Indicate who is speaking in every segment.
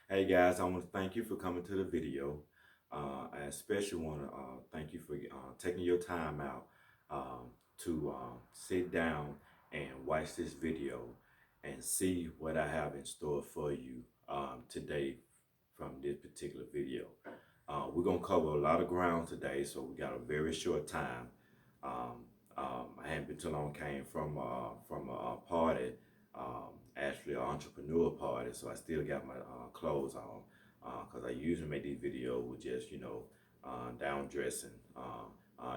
Speaker 1: Hey guys, I want to thank you for coming to the video. I especially want to thank you for taking your time out to sit down and watch this video and see what I have in store for you today from this particular video. We're going to cover a lot of ground today, so we got a very short time. Um, I hadn't been too long, came from a party, actually an entrepreneur party, so I still got my clothes on because I usually make these videos with just, down dressing,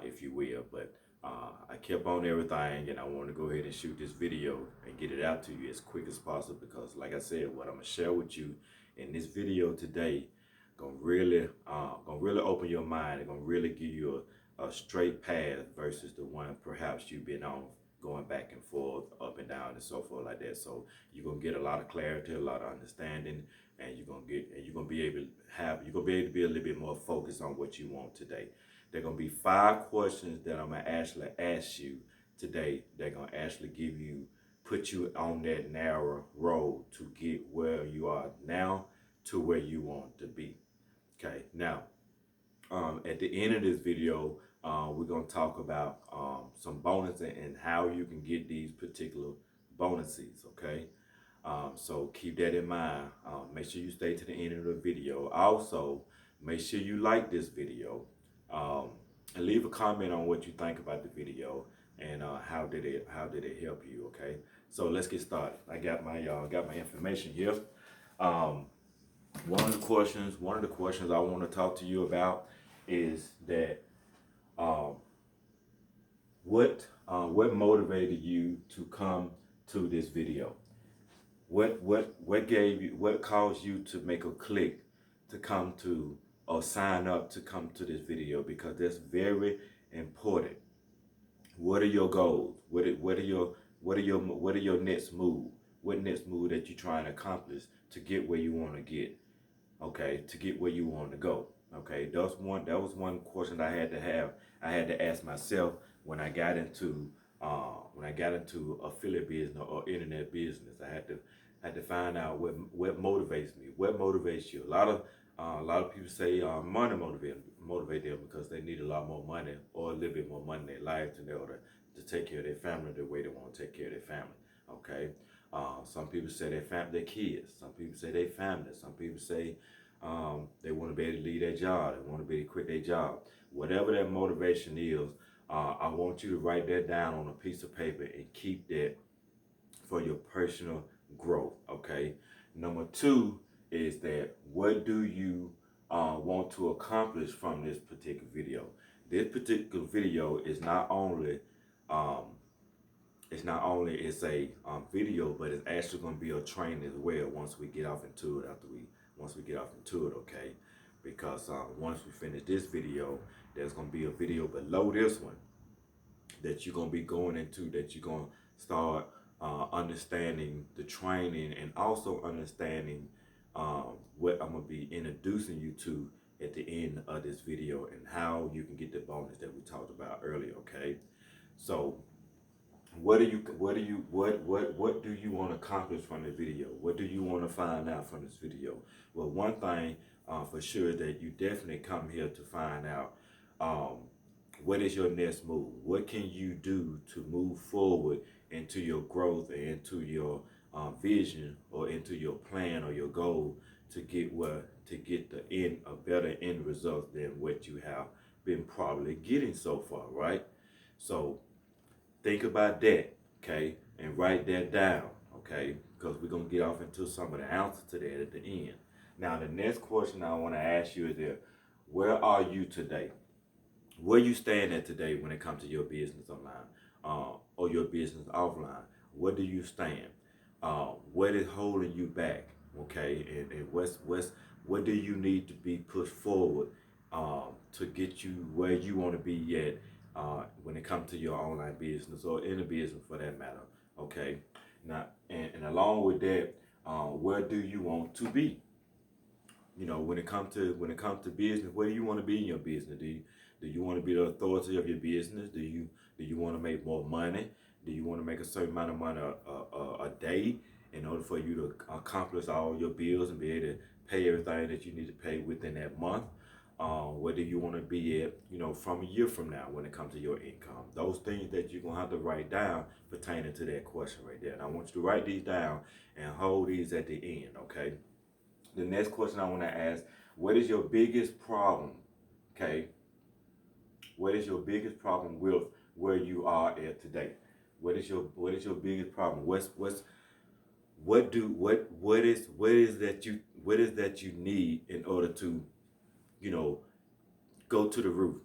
Speaker 1: if you will. But I kept on everything and I want to go ahead and shoot this video and get it out to you as quick as possible because, like I said, what I'm going to share with you in this video today gonna really open your mind and gonna really give you a straight path versus the one perhaps you've been on going back and forth, up and down and so forth like that. So you're gonna get a lot of clarity, a lot of understanding, and you're gonna be able to be a little bit more focused on what you want today. There are gonna be 5 questions that I'm gonna actually ask you today. They're gonna actually put you on that narrow road to get where you are now to where you want to be. Okay, now at the end of this video, we're going to talk about some bonuses and how you can get these particular bonuses. Okay, so keep that in mind. Make sure you stay to the end of the video. Also, make sure you like this video um, and leave a comment on what you think about the video and how did it help you. Okay, so let's get started. I got my information here. Um, one of the questions I want to talk to you about is that um, what motivated you to come to this video? What caused you to make a click to come to or sign up to come to this video? Because that's very important. What are your goals? What are your next move? What next move that you're trying to accomplish to get where you want to get? Okay, to get where you want to go. Okay, that was one question I had to ask myself when I got into affiliate business or internet business. I had to find out what motivates me. What motivates you? A lot of people say money motivate them because they need a lot more money or a little bit more money in their life in order to take care of their family the way they want to take care of their family. Okay. Some people say their kids. Some people say their family. Some people say they want to be able to leave their job. They want to be able to quit their job. Whatever that motivation is, I want you to write that down on a piece of paper and keep that for your personal growth. Okay. Number 2 is that what do you want to accomplish from this particular video? This particular video is not only um, it's a video, but it's actually going to be a training as well once we get off into it. Once we get off into it, okay? Because once we finish this video, there's going to be a video below this one that you're going to be going into, that you're going to start understanding the training and also understanding what I'm going to be introducing you to at the end of this video and how you can get the bonus that we talked about earlier, okay? So what do you want to accomplish from the video? What do you want to find out from this video? Well, one thing for sure that you definitely come here to find out um, what is your next move? What can you do to move forward into your growth and into your vision or into your plan or your goal to get a better end result than what you have been probably getting so far, right? So think about that, okay, and write that down, okay, because we're going to get off into some of the answers to that at the end. Now, the next question I want to ask you is that, where are you today? Where you stand at today when it comes to your business online or your business offline? Where do you stand? What is holding you back? Okay, and what do you need to be pushed forward to get you where you want to be at when it comes to your online business or any business for that matter? Okay, now and along with that, where do you want to be? When it comes to business, where do you want to be in your business? Do you want to be the authority of your business? Do you want to make more money? Do you want to make a certain amount of money a day in order for you to accomplish all your bills and be able pay everything that you need to pay within that month. Where do you want to be at, from a year from now when it comes to your income? Those things that you're going to have to write down pertaining to that question right there. And I want you to write these down and hold these at the end, okay? The next question I want to ask, what is your biggest problem, okay? What is your biggest problem with where you are at today? What is your biggest problem? What is that you need in order to, you know, go to the roof,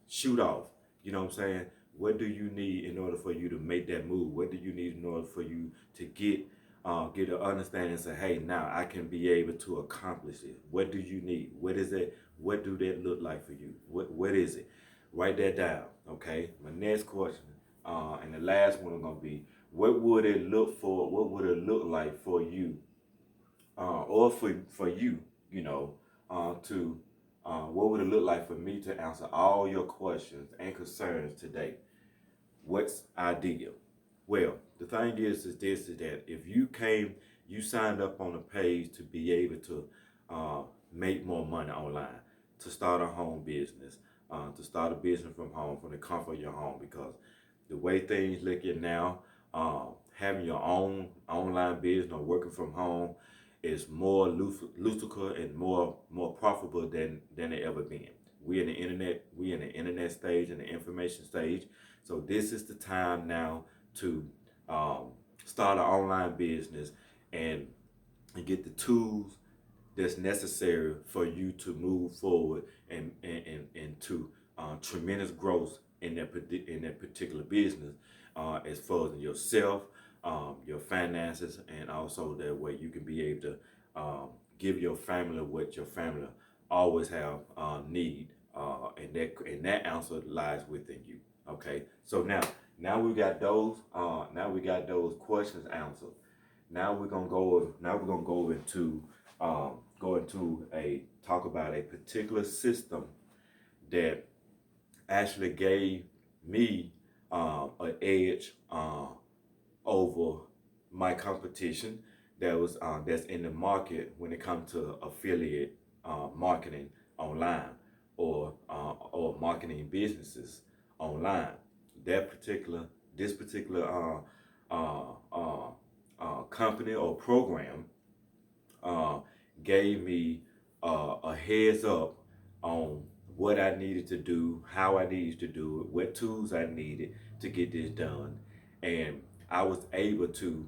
Speaker 1: shoot off? You know what I'm saying? What do you need in order for you to make that move? What do you need in order for you to get an understanding and say, hey, now I can be able to accomplish it? What do you need? What is it? What do that look like for you? What is it? Write that down, okay? My next question, and the last one is gonna be, what would it look for? What would it look like for you, or for you, to what would it look like for me to answer all your questions and concerns today? What's ideal? Well, the thing is that if you signed up on a page to be able to make more money online, to start a home business, to start a business from home, from the comfort of your home, because the way things look at now, having your own online business or working from home is more lucrative and more profitable than it ever been. We in the internet stage and the information stage. So this is the time now to start an online business and get the tools that's necessary for you to move forward and to tremendous growth in that particular business, as far as yourself, your finances, and also that way you can be able to give your family what your family always have need, and that answer lies within you. Okay, so now we got those questions answered. Now we're gonna go into a talk about a particular system that actually gave me an edge over my competition that's in the market when it comes to affiliate marketing online, or marketing businesses online. This particular company or program gave me a heads up on what I needed to do, how I needed to do it, what tools I needed to get this done. And I was able to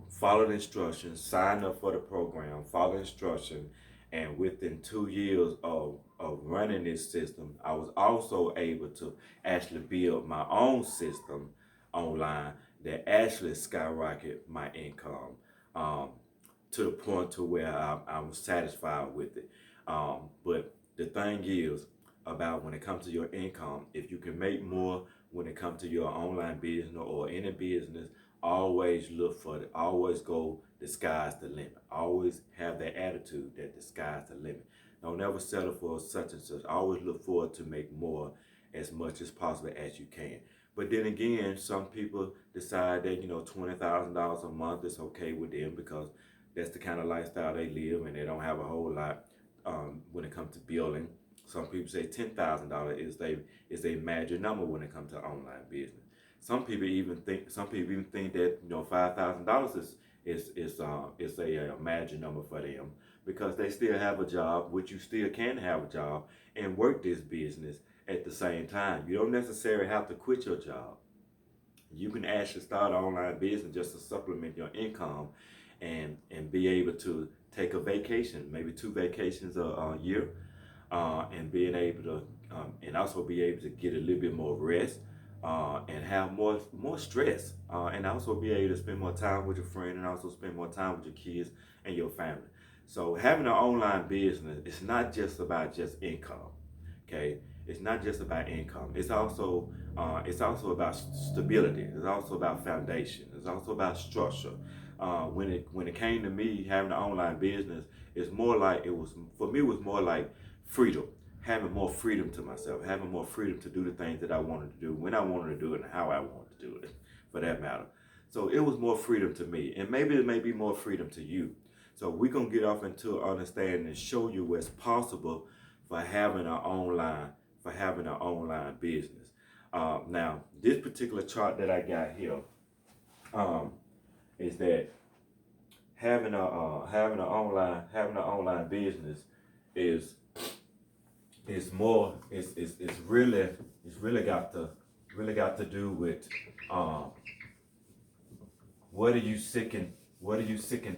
Speaker 1: follow the instructions, sign up for the program, follow the instructions, and within 2 years of running this system, I was also able to actually build my own system online that actually skyrocket my income, to the point to where I was satisfied with it. But the thing is about when it comes to your income, if you can make more when it comes to your online business or any business, always look for it. Always go, the sky's the limit. Always have that attitude that the sky's the limit. Don't ever settle for such and such. Always look forward to make more as much as possible as you can. But then again, some people decide that, $20,000 a month is okay with them because that's the kind of lifestyle they live and they don't have a whole lot when it comes to building. Some people say $10,000 is a major number when it comes to online business. Some people even think that $5,000 is a major number for them because they still have a job, which you still can have a job and work this business at the same time. You don't necessarily have to quit your job. You can actually start an online business just to supplement your income and be able to take a vacation, maybe 2 vacations a year, and being able to and also be able to get a little bit more rest, and have more stress, and also be able to spend more time with your friend and also spend more time with your kids and your family. So having an online business, it's not just about just income, okay? It's not just about income. It's also about stability. It's also about foundation. It's also about structure. When it came to me having an online business, it's more like it was more like freedom, having more freedom to myself, having more freedom to do the things that I wanted to do when I wanted to do it and how I wanted to do it, for that matter. So it was more freedom to me, and maybe it may be more freedom to you. So we're gonna get off into understanding and show you what's possible for having an online business. Now, this particular chart that I got here is that having an online business is more it's really got to do with um, what are you sick and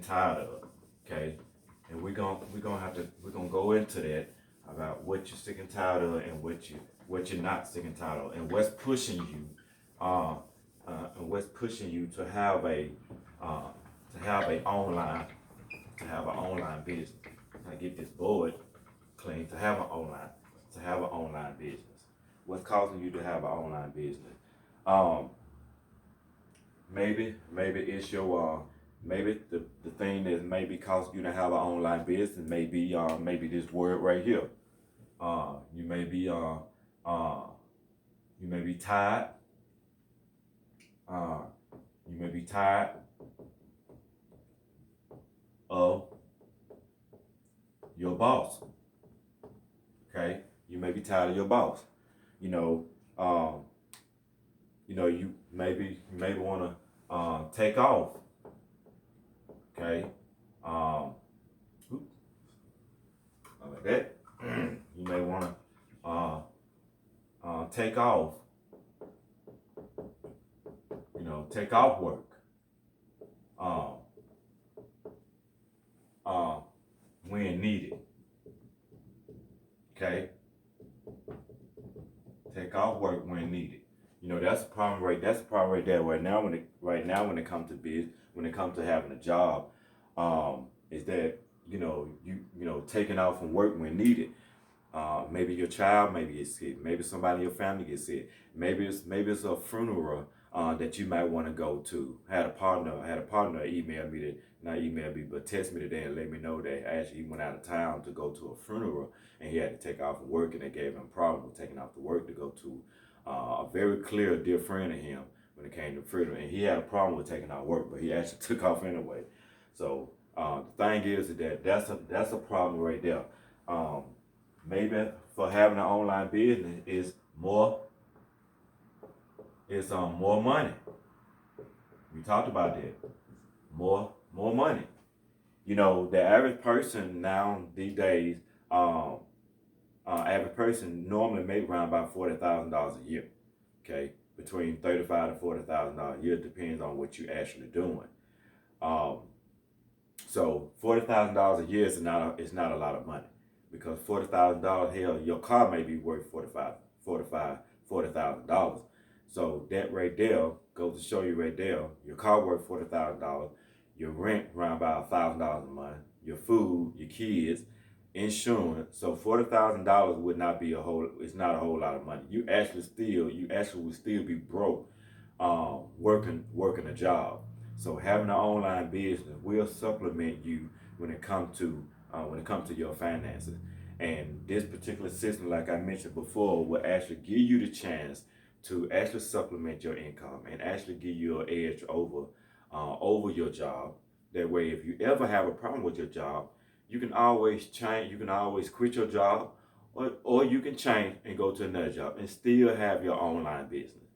Speaker 1: tired of, okay? And we're gonna go into that about what you're sick and tired of and what you're not sick and tired of and what's pushing you uh, to have an online business. I get this board clean to have an online business. What's causing you to have an online business? Um, maybe it's your maybe the thing that maybe causing you to have an online business maybe this word right here. You may be tired. Uh, you may be tired of your boss. Okay, you may be tired of your boss. You know, you maybe want to take off. Okay, like that. You may want to take off. Take off work. Um, when needed. Okay, take off work when needed. That's a problem right there. Right now when it comes to when it comes to having a job, is that taking off from work when needed. Maybe your child maybe gets sick. Maybe somebody in your family gets sick. Maybe it's a funeral that you might want to go to. I had a partner email me that not email me but text me today and let me know that actually he went out of town to go to a funeral and he had to take off from work and they gave him a problem with taking off to work to go to a very clear dear friend of him when it came to funeral, and he had a problem with taking off work but he actually took off anyway. So the thing is that that's a problem right there. Maybe for having an online business is more money. We talked about that. More money. The average person now these days, average person normally make around about $40,000 a year. Okay, between $35,000 to $40,000 a year depends on what you're actually doing. So $40,000 a year is not a lot of money, because $40,000, hell, your car may be worth $40,000. So that right there goes to show you right there, your car worth $40,000, your rent around about $1,000 a month, your food, your kids, insurance. So $40,000 would not be it's not a whole lot of money. You actually would still be broke working a job. So having an online business will supplement you when it comes to your finances. And this particular system, like I mentioned before, will actually give you the chance to actually supplement your income and actually give you an edge over your job. That way, if you ever have a problem with your job, you can always change. You can always quit your job, or you can change and go to another job and still have your online business.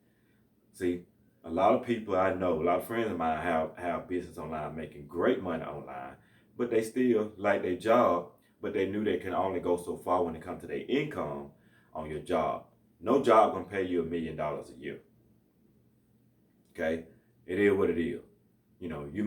Speaker 1: See, a lot of people I know, a lot of friends of mine have business online, making great money online, but they still like their job, but they knew they can only go so far when it comes to their income on your job. No job gonna pay you $1 million a year. Okay, it is what it is. You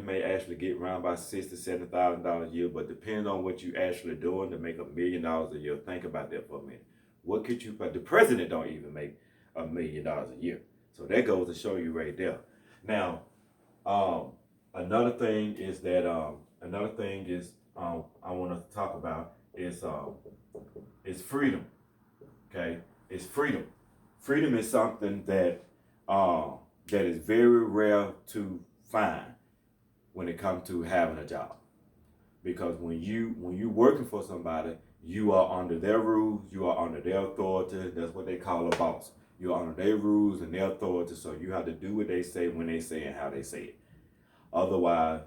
Speaker 1: may actually get around about $60,000-$70,000 a year, but depends on what you actually doing to make $1 million a year. Think about that for a minute. What could you? But the president don't even make $1 million a year. So that goes to show you right there. Now, another thing I want to talk about is freedom. Okay, it's freedom. Freedom is something that is very rare to find when it comes to having a job. Because when you working for somebody, you are under their rules, you are under their authority. That's what they call a boss. You're under their rules and their authority, so you have to do what they say when they say and how they say it. Otherwise,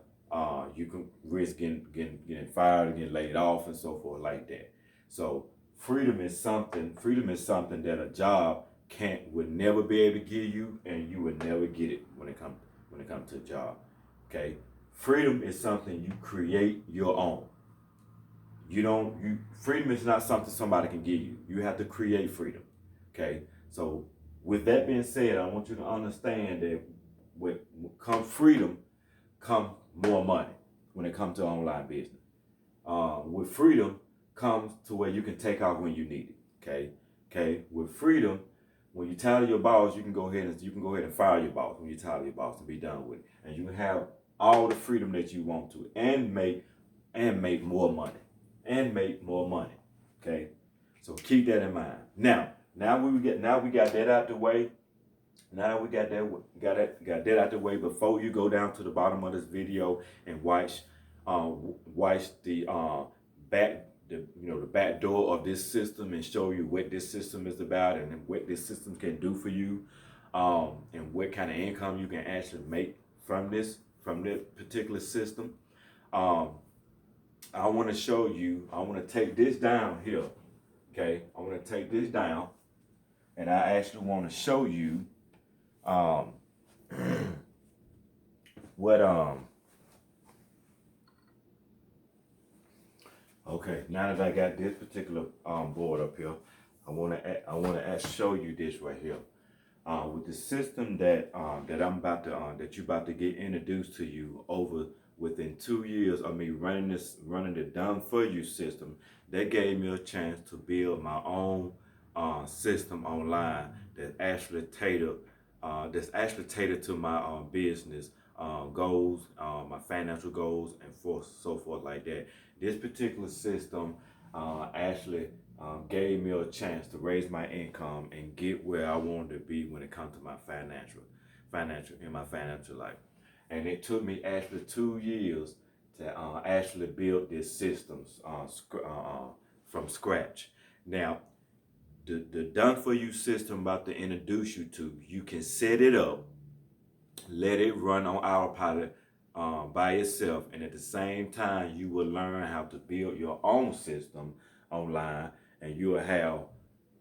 Speaker 1: you can risk getting fired, getting laid off, and so forth like that. So freedom is something. Freedom is something that a job would never be able to give you, and you would never get it when it comes to a job. Okay, freedom is something you create your own. Freedom is not something somebody can give you. You have to create freedom. Okay, so with that being said, I want you to understand that with come freedom, come more money when it comes to online business. With freedom comes to where you can take off when you need it. Okay. With freedom, when you're tired of your boss, you can go ahead and fire your boss when you're tired of your boss and be done with it, and you can have all the freedom that you want to, and make more money, Okay, so keep that in mind. Now we got that out the way. Now we got that out the way. Before you go down to the bottom of this video and watch the back door of this system, and show you what this system is about and what this system can do for you, and what kind of income you can actually make from this particular system. I want to show you. I want to take this down here. Okay, I want to take this down, and I actually want to show you what okay, now that I got this particular board up here, I want to show you this right here. With the system that that you're about to get introduced to you over within 2 years of me running the done for you system, that gave me a chance to build my own system online that's actually tailored to my business goals, my financial goals, and so forth like that. This particular system actually gave me a chance to raise my income and get where I wanted to be when it comes to my financial life. And it took me actually 2 years to actually build this system from scratch. Now, the done for you system I'm about to introduce you to, you can set it up, let it run on autopilot by itself, and at the same time you will learn how to build your own system online, and you will have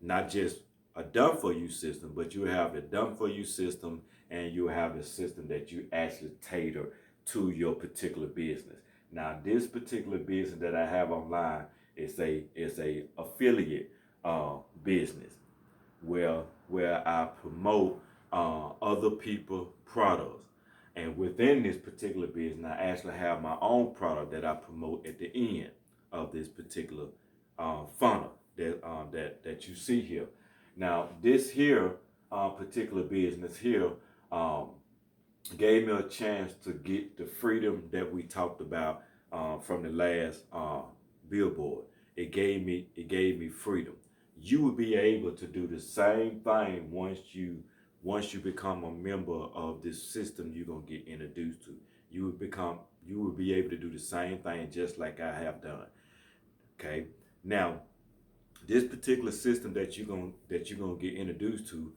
Speaker 1: not just a done for you system, but you have the done for you system, and you have the system that you actually tailor to your particular business. Now, this particular business that I have online is a affiliate business where I promote other people's products. And within this particular business, I actually have my own product that I promote at the end of this particular funnel that you see here. Now, this here particular business here gave me a chance to get the freedom that we talked about from the last billboard. It gave me freedom. You will be able to do the same thing once you become a member of this system you're gonna get introduced to. You will be able to do the same thing just like I have done. Okay. Now, this particular system that you're gonna get introduced to,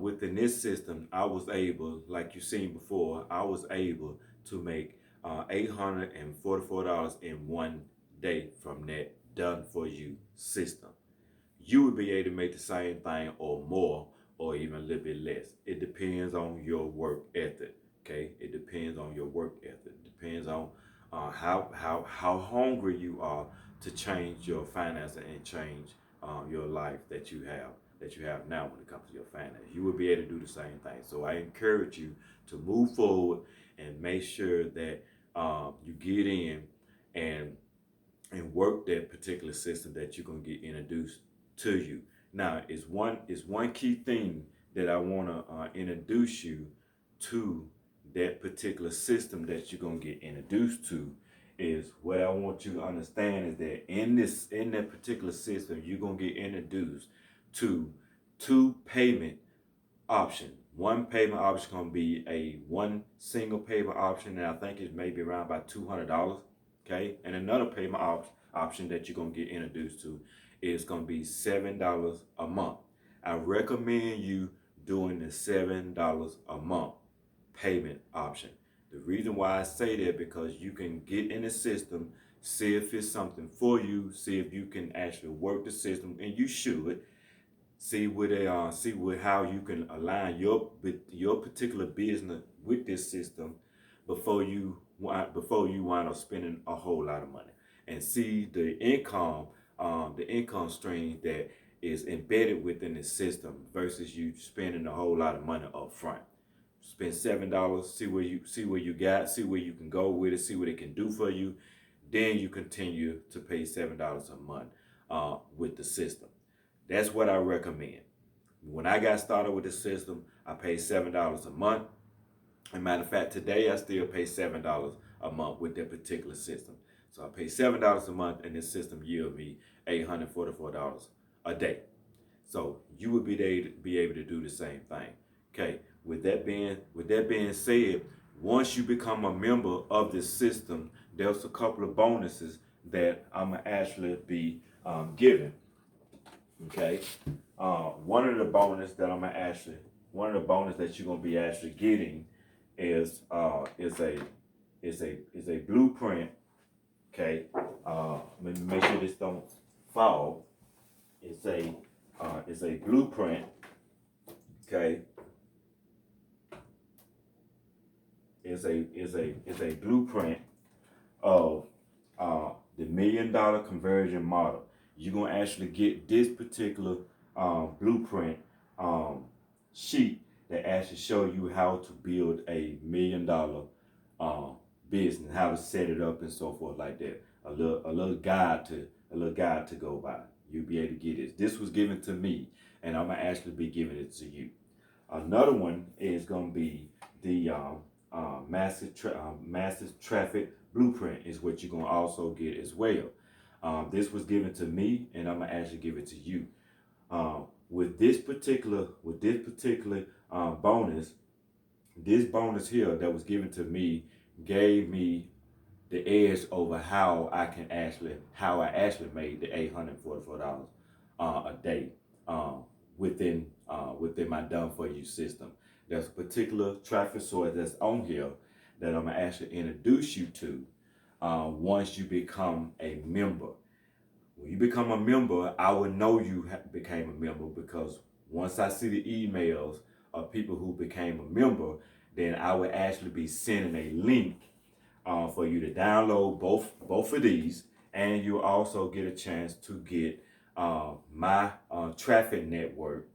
Speaker 1: within this system, I was able, like you've seen before, I was able to make $844 in 1 day from that done for you system. You would be able to make the same thing or more, or even a little bit less. It depends on your work ethic. Okay, it depends on your work ethic. It depends on how hungry you are to change your finances and change your life that you have now when it comes to your finances. You will be able to do the same thing. So I encourage you to move forward and make sure that you get in and work that particular system that you're gonna get introduced to you. Now, is one key thing that I want to introduce you to that particular system that you're gonna get introduced to. Is what I want you to understand is that in that particular system, you're gonna get introduced to 2 payment options. One payment option gonna be a one single payment option, and I think it's maybe around about $200. Okay, and another payment option that you're gonna get introduced to is gonna be $7 a month. I recommend you doing the $7 a month payment option. The reason why I say that, because you can get in the system, see if it's something for you, see if you can actually work the system, and you should see what they see what how you can align your particular business with this system before you wind up spending a whole lot of money, and see the income stream that is embedded within the system versus you spending a whole lot of money up front. Spend $7, see where you got, see where you can go with it, see what it can do for you. Then you continue to pay $7 a month with the system. That's what I recommend. When I got started with the system, I paid $7 a month. As a matter of fact, today I still pay $7 a month with that particular system. So I pay $7 a month, and this system yield me $844 a day. So you would be able to do the same thing. Okay. With that being said, once you become a member of this system, there's a couple of bonuses that I'm gonna actually be giving. Okay. One of the bonus that you're gonna be actually getting is a blueprint. Okay. Let me make sure this don't fall. It's a blueprint. Okay. Is a blueprint of the $1 million conversion model. You're gonna actually get this particular blueprint sheet that actually show you how to build a $1 million business, how to set it up and so forth like that. A little guide to go by. You'll be able to get this. This was given to me, and I'm gonna actually be giving it to you. Another one is gonna be the massive traffic blueprint is what you're gonna also get as well. This was given to me, and I'm gonna actually give it to you. With this particular bonus, this bonus here that was given to me gave me the edge over how I actually made the $844 a day within my done for you system. There's a particular traffic source that's on here that I'm gonna actually introduce you to once you become a member. When you become a member, I will know you became a member, because once I see the emails of people who became a member, then I will actually be sending a link for you to download both of these, and you'll also get a chance to get my traffic network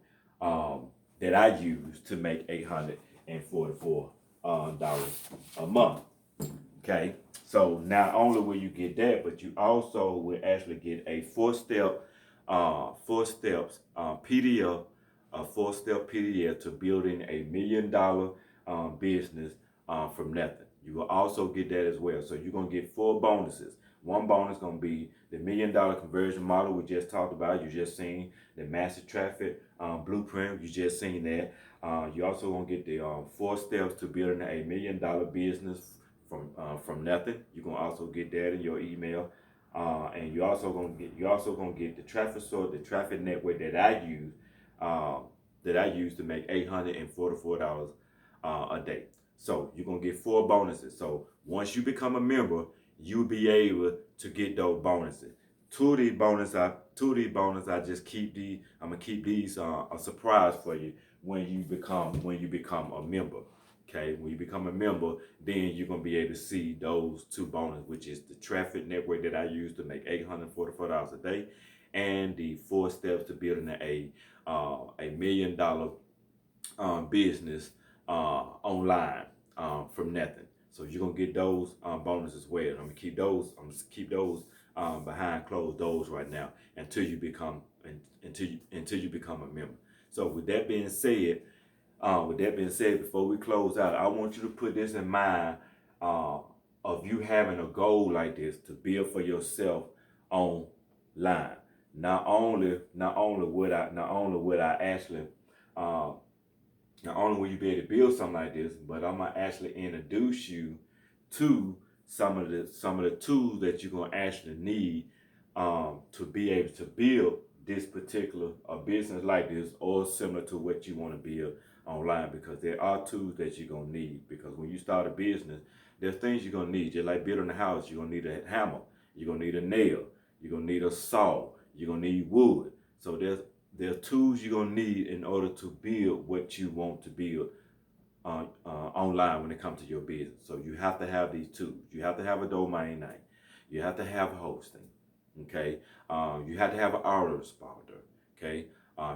Speaker 1: that I use to make $844 a month. Okay, so not only will you get that, but you also will actually get a four-step PDF, a four-step PDF to building a $1 million business from nothing. You will also get that as well. So you're gonna get 4 bonuses. One bonus gonna be the $1 million conversion model we just talked about. You just seen the massive traffic blueprint. You just seen that. You also gonna get the 4 steps to building a $1 million business from nothing. You're gonna also get that in your email, and you also gonna get the traffic source, the traffic network that I use to make $844 a day. So you're gonna get 4 bonuses. So once you become a member, you'll be able to get those bonuses. Two of these bonuses, I just keep these. I'm gonna keep these a surprise for you when you become a member. Okay, when you become a member, then you're gonna be able to see those 2 bonuses, which is the traffic network that I use to make $844 a day, and the 4 steps to building a $1 million business online from nothing. So you're gonna get those bonuses as well. I'm gonna keep those behind closed doors right now until you become a member. So with that being said, before we close out, I want you to put this in mind of you having a goal like this to build for yourself online. Not only will you be able to build something like this, but I'm gonna actually introduce you to some of the tools that you're gonna actually need to be able to build this particular business like this, or similar to what you want to build online, because there are tools that you're going to need. Because when you start a business, there's things you're going to need. Just like building a house, you're going to need a hammer, you're going to need a nail, you're going to need a saw, you're going to need wood. So there's tools you're going to need in order to build what you want to build online when it comes to your business. So you have to have these tools. You have to have a domain name. You have to have hosting. Okay. You have to have an autoresponder. Okay.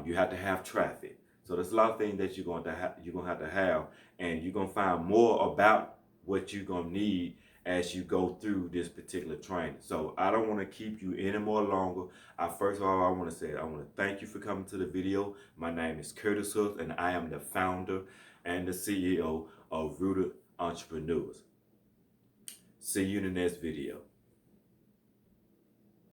Speaker 1: You have to have traffic. So there's a lot of things that you're going to have to have, and you're going to find more about what you're going to need as you go through this particular training. So I don't want to keep you any more longer. First of all, I want to thank you for coming to the video. My name is Curtis Hook, and I am the founder and the CEO of Rooted Entrepreneurs. See you in the next video.